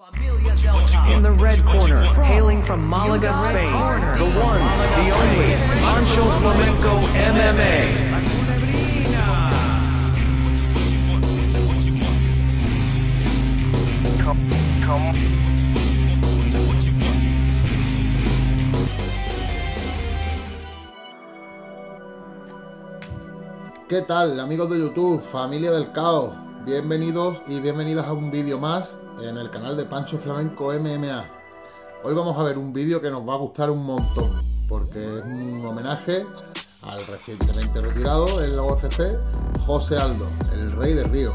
In the red corner, hailing from Malaga, Spain, the one, the only, Pancho Flamenco MMA. ¿Qué tal, amigos de YouTube, familia del caos? Bienvenidos y bienvenidas a un vídeo más en el canal de Pancho Flamenco MMA. Hoy vamos a ver un vídeo que nos va a gustar un montón, porque es un homenaje al recientemente retirado en la UFC, José Aldo, el Rey de Río.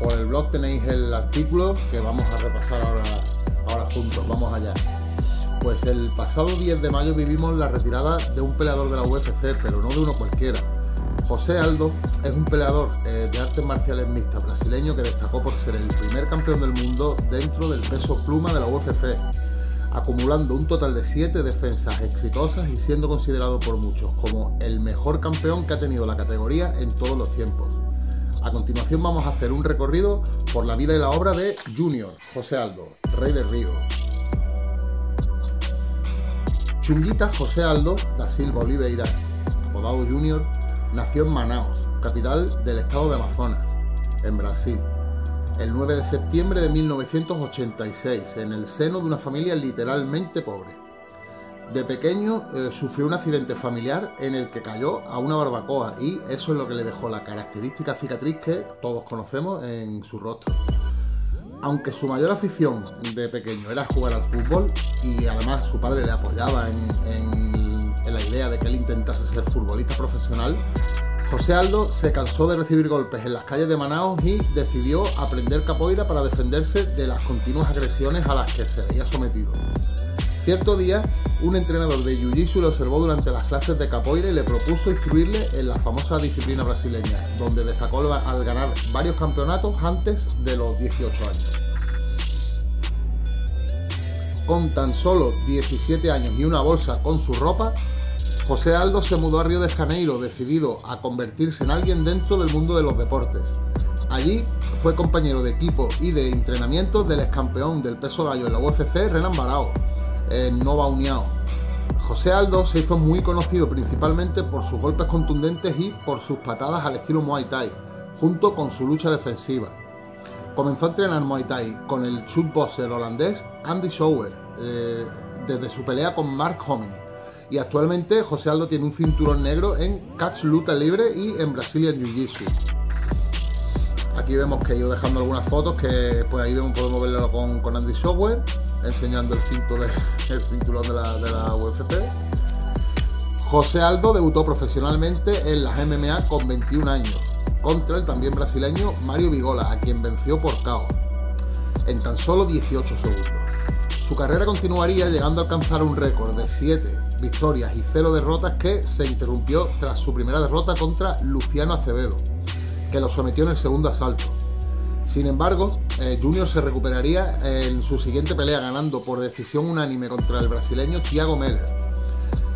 Por el blog tenéis el artículo que vamos a repasar ahora juntos. Vamos allá. Pues el pasado 10 de mayo vivimos la retirada de un peleador de la UFC, pero no de uno cualquiera. José Aldo es un peleador de artes marciales mixtas brasileño que destacó por ser el primer campeón del mundo dentro del peso pluma de la UFC, acumulando un total de 7 defensas exitosas y siendo considerado por muchos como el mejor campeón que ha tenido la categoría en todos los tiempos. A continuación vamos a hacer un recorrido por la vida y la obra de Junior José Aldo, Rey de Río. Chunguita José Aldo da Silva Oliveira, apodado Junior, nació en Manaus, capital del estado de Amazonas, en Brasil, el 9 de septiembre de 1986, en el seno de una familia literalmente pobre. De pequeño sufrió un accidente familiar en el que cayó a una barbacoa y eso es lo que le dejó la característica cicatriz que todos conocemos en su rostro. Aunque su mayor afición de pequeño era jugar al fútbol y además su padre le apoyaba en la idea de que él intentase ser futbolista profesional, José Aldo se cansó de recibir golpes en las calles de Manaus y decidió aprender capoeira para defenderse de las continuas agresiones a las que se veía sometido. Cierto día, un entrenador de jiu-jitsu lo observó durante las clases de capoeira y le propuso instruirle en la famosa disciplina brasileña, donde destacó al ganar varios campeonatos antes de los 18 años. Con tan solo 17 años y una bolsa con su ropa, José Aldo se mudó a Río de Janeiro, decidido a convertirse en alguien dentro del mundo de los deportes. Allí fue compañero de equipo y de entrenamiento del ex campeón del peso gallo en la UFC, Renan Barão, en Nova União. José Aldo se hizo muy conocido principalmente por sus golpes contundentes y por sus patadas al estilo Muay Thai, junto con su lucha defensiva. Comenzó a entrenar Muay Thai con el shootboxer holandés Andy Souwer, desde su pelea con Mark Hominy. Y actualmente José Aldo tiene un cinturón negro en catch luta libre y en Brazilian Jiu-Jitsu. Aquí vemos que he ido dejando algunas fotos que por ahí podemos verlo con Andy Souwer, enseñando el cinturón de la UFC. José Aldo debutó profesionalmente en las MMA con 21 años, contra el también brasileño Mario Vigola, a quien venció por KO en tan solo 18 segundos. Su carrera continuaría llegando a alcanzar un récord de 7 victorias y 0 derrotas que se interrumpió tras su primera derrota contra Luciano Acevedo, que lo sometió en el segundo asalto. Sin embargo, Junior se recuperaría en su siguiente pelea ganando por decisión unánime contra el brasileño Thiago Meller.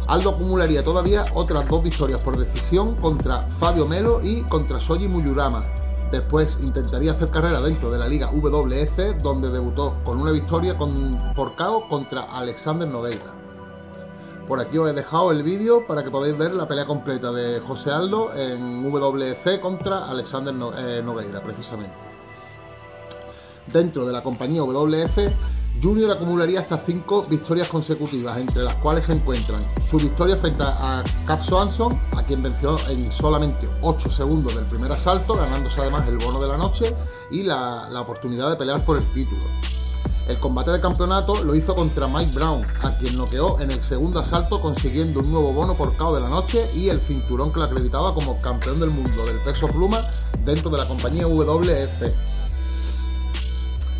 Aldo acumularía todavía otras 2 victorias por decisión contra Fabio Melo y contra Shoji Muyurama. Después intentaría hacer carrera dentro de la liga WF, donde debutó con una victoria por KO contra Alexander Nogueira. Por aquí os he dejado el vídeo para que podáis ver la pelea completa de José Aldo en WF contra Alexander Nogueira, precisamente. Dentro de la compañía WF, Junior acumularía hasta 5 victorias consecutivas, entre las cuales se encuentran su victoria frente a Cap Swanson, a quien venció en solamente 8 segundos del primer asalto, ganándose además el bono de la noche y la oportunidad de pelear por el título. El combate de campeonato lo hizo contra Mike Brown, a quien noqueó en el segundo asalto, consiguiendo un nuevo bono por KO de la noche y el cinturón que lo acreditaba como campeón del mundo del peso pluma dentro de la compañía WF.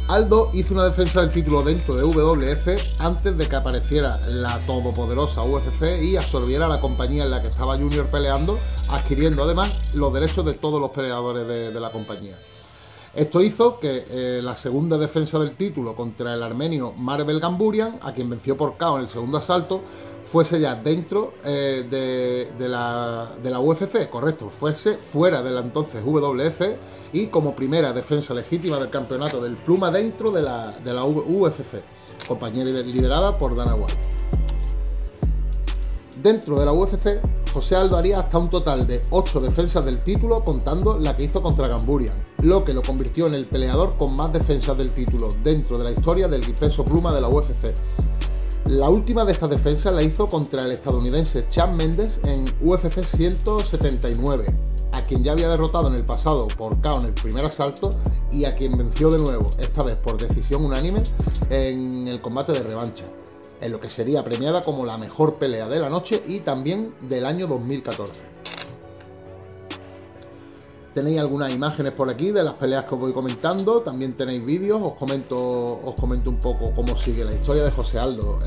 Aldo hizo una defensa del título dentro de WF antes de que apareciera la todopoderosa UFC y absorbiera la compañía en la que estaba Junior peleando, adquiriendo además los derechos de todos los peleadores de la compañía. Esto hizo que la segunda defensa del título contra el armenio Marvel Gamburian, a quien venció por KO en el segundo asalto, fuese ya dentro de la UFC, correcto, fuese fuera de la entonces WEC y como primera defensa legítima del campeonato del Pluma dentro de la UFC, compañía liderada por Dana White. Dentro de la UFC, José Aldo haría hasta un total de 8 defensas del título, contando la que hizo contra Gamburian, lo que lo convirtió en el peleador con más defensas del título dentro de la historia del peso pluma de la UFC. La última de estas defensas la hizo contra el estadounidense Chad Mendes en UFC 179, a quien ya había derrotado en el pasado por KO en el primer asalto y a quien venció de nuevo, esta vez por decisión unánime, en el combate de revancha, en lo que sería premiada como la mejor pelea de la noche y también del año 2014. Tenéis algunas imágenes por aquí de las peleas que os voy comentando, también tenéis vídeos, os comento un poco cómo sigue la historia de José Aldo.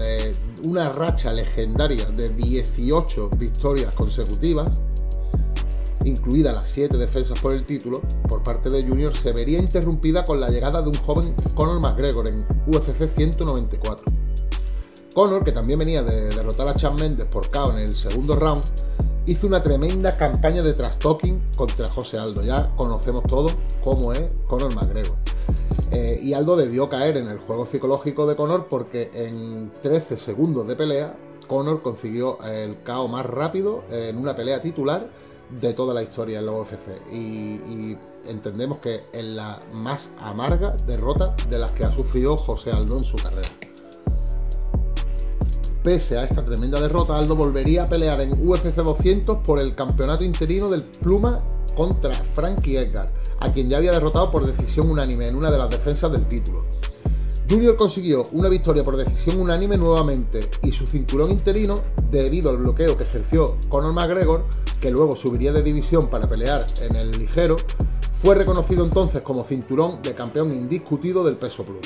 Una racha legendaria de 18 victorias consecutivas, incluidas las 7 defensas por el título por parte de Junior, se vería interrumpida con la llegada de un joven Conor McGregor en UFC 194. Conor, que también venía de derrotar a Chad Mendes por KO en el segundo round, hizo una tremenda campaña de trash-talking contra José Aldo. Ya conocemos todos cómo es Conor McGregor. Y Aldo debió caer en el juego psicológico de Conor porque en 13 segundos de pelea, Conor consiguió el KO más rápido en una pelea titular de toda la historia en la UFC. Y entendemos que es la más amarga derrota de las que ha sufrido José Aldo en su carrera. Pese a esta tremenda derrota, Aldo volvería a pelear en UFC 200 por el campeonato interino del Pluma contra Frankie Edgar, a quien ya había derrotado por decisión unánime en una de las defensas del título. Junior consiguió una victoria por decisión unánime nuevamente y su cinturón interino, debido al bloqueo que ejerció Conor McGregor, que luego subiría de división para pelear en el ligero, fue reconocido entonces como cinturón de campeón indiscutido del peso pluma.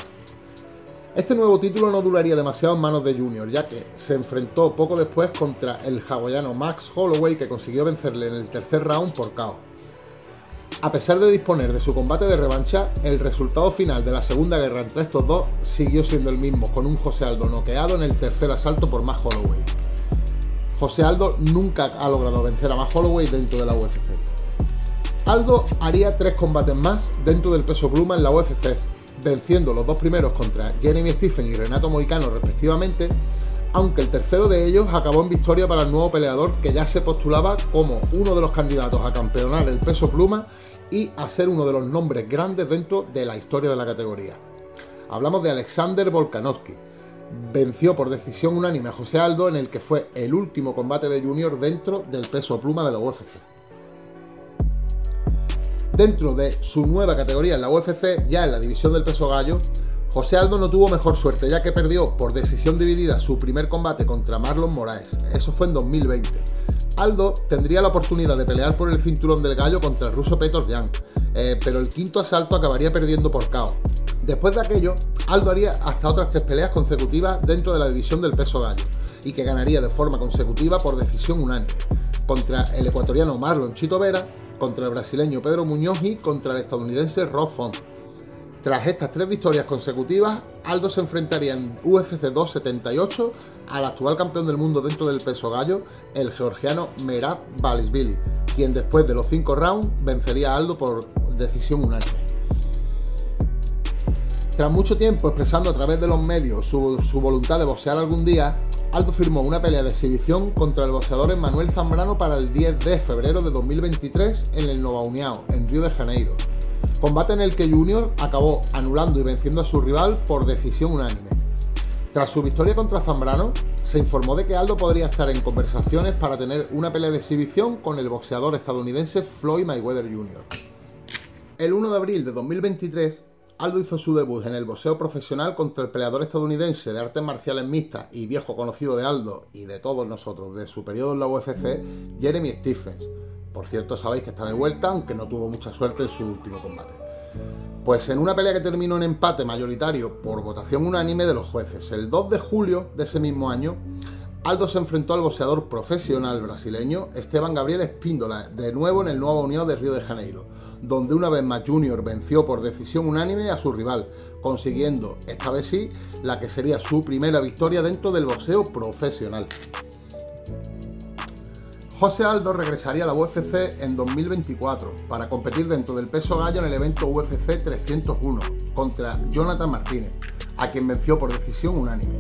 Este nuevo título no duraría demasiado en manos de Junior, ya que se enfrentó poco después contra el hawaiano Max Holloway, que consiguió vencerle en el tercer round por KO. A pesar de disponer de su combate de revancha, el resultado final de la segunda guerra entre estos dos siguió siendo el mismo, con un José Aldo noqueado en el tercer asalto por Max Holloway. José Aldo nunca ha logrado vencer a Max Holloway dentro de la UFC. Aldo haría 3 combates más dentro del peso pluma en la UFC, venciendo los 2 primeros contra Jeremy Stephens y Renato Moicano respectivamente, aunque el tercero de ellos acabó en victoria para el nuevo peleador, que ya se postulaba como uno de los candidatos a campeonar el peso pluma y a ser uno de los nombres grandes dentro de la historia de la categoría. Hablamos de Alexander Volkanovski. Venció por decisión unánime a José Aldo en el que fue el último combate de Junior dentro del peso pluma de la UFC. Dentro de su nueva categoría en la UFC, ya en la división del peso gallo, José Aldo no tuvo mejor suerte, ya que perdió por decisión dividida su primer combate contra Marlon Moraes. Eso fue en 2020. Aldo tendría la oportunidad de pelear por el cinturón del gallo contra el ruso Petr Yan, pero el quinto asalto acabaría perdiendo por KO. Después de aquello, Aldo haría hasta otras 3 peleas consecutivas dentro de la división del peso gallo, y que ganaría de forma consecutiva por decisión unánime, contra el ecuatoriano Marlon Chito Vera, contra el brasileño Pedro Muñoz y contra el estadounidense Rob Font. Tras estas 3 victorias consecutivas, Aldo se enfrentaría en UFC 278 al actual campeón del mundo dentro del peso gallo, el georgiano Merab Dvalishvili, quien después de los 5 rounds vencería a Aldo por decisión unánime. Tras mucho tiempo expresando a través de los medios su voluntad de boxear algún día, Aldo firmó una pelea de exhibición contra el boxeador Emmanuel Zambrano para el 10 de febrero de 2023 en el Nova União, en Río de Janeiro. Combate en el que Junior acabó anulando y venciendo a su rival por decisión unánime. Tras su victoria contra Zambrano, se informó de que Aldo podría estar en conversaciones para tener una pelea de exhibición con el boxeador estadounidense Floyd Mayweather Jr. El 1 de abril de 2023, Aldo hizo su debut en el boxeo profesional contra el peleador estadounidense de artes marciales mixtas y viejo conocido de Aldo y de todos nosotros de su periodo en la UFC, Jeremy Stephens. Por cierto, sabéis que está de vuelta, aunque no tuvo mucha suerte en su último combate. Pues en una pelea que terminó en empate mayoritario por votación unánime de los jueces, el 2 de julio de ese mismo año, Aldo se enfrentó al boxeador profesional brasileño Esteban Gabriel Espíndola, de nuevo en el Nova União de Río de Janeiro, donde una vez más Junior venció por decisión unánime a su rival, consiguiendo, esta vez sí, la que sería su primera victoria dentro del boxeo profesional. José Aldo regresaría a la UFC en 2024 para competir dentro del peso gallo en el evento UFC 301 contra Jonathan Martínez, a quien venció por decisión unánime.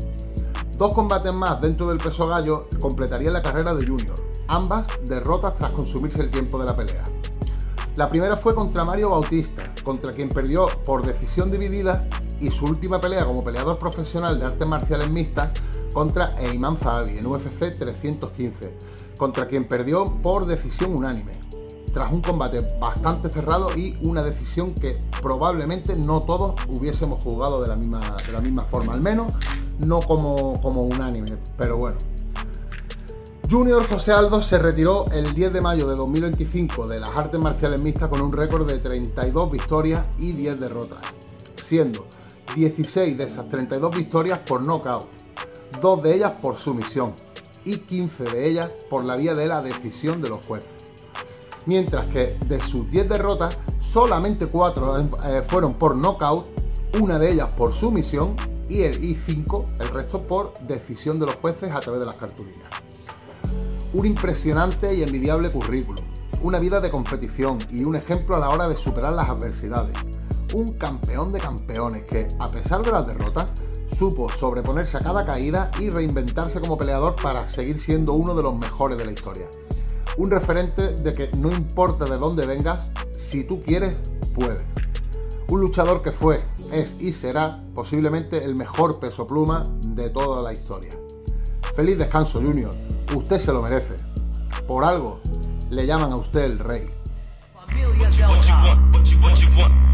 2 combates más dentro del peso gallo completarían la carrera de Junior, ambas derrotas tras consumirse el tiempo de la pelea. La primera fue contra Mario Bautista, contra quien perdió por decisión dividida, y su última pelea como peleador profesional de artes marciales mixtas contra Eiman Zahabi en UFC 315, contra quien perdió por decisión unánime, tras un combate bastante cerrado y una decisión que probablemente no todos hubiésemos jugado de la misma forma, al menos no como unánime, pero bueno. Junior José Aldo se retiró el 10 de mayo de 2025 de las artes marciales mixtas con un récord de 32 victorias y 10 derrotas, siendo 16 de esas 32 victorias por nocaut, 2 de ellas por sumisión y 15 de ellas por la vía de la decisión de los jueces. Mientras que de sus 10 derrotas, solamente 4 fueron por nocaut, una de ellas por sumisión y 5, el resto por decisión de los jueces a través de las cartulinas. Un impresionante y envidiable currículum, una vida de competición y un ejemplo a la hora de superar las adversidades. Un campeón de campeones que, a pesar de las derrotas, supo sobreponerse a cada caída y reinventarse como peleador para seguir siendo uno de los mejores de la historia. Un referente de que no importa de dónde vengas, si tú quieres, puedes. Un luchador que fue, es y será posiblemente el mejor peso pluma de toda la historia. Feliz descanso, Junior. Usted se lo merece. Por algo le llaman a usted el rey. Familia Del High.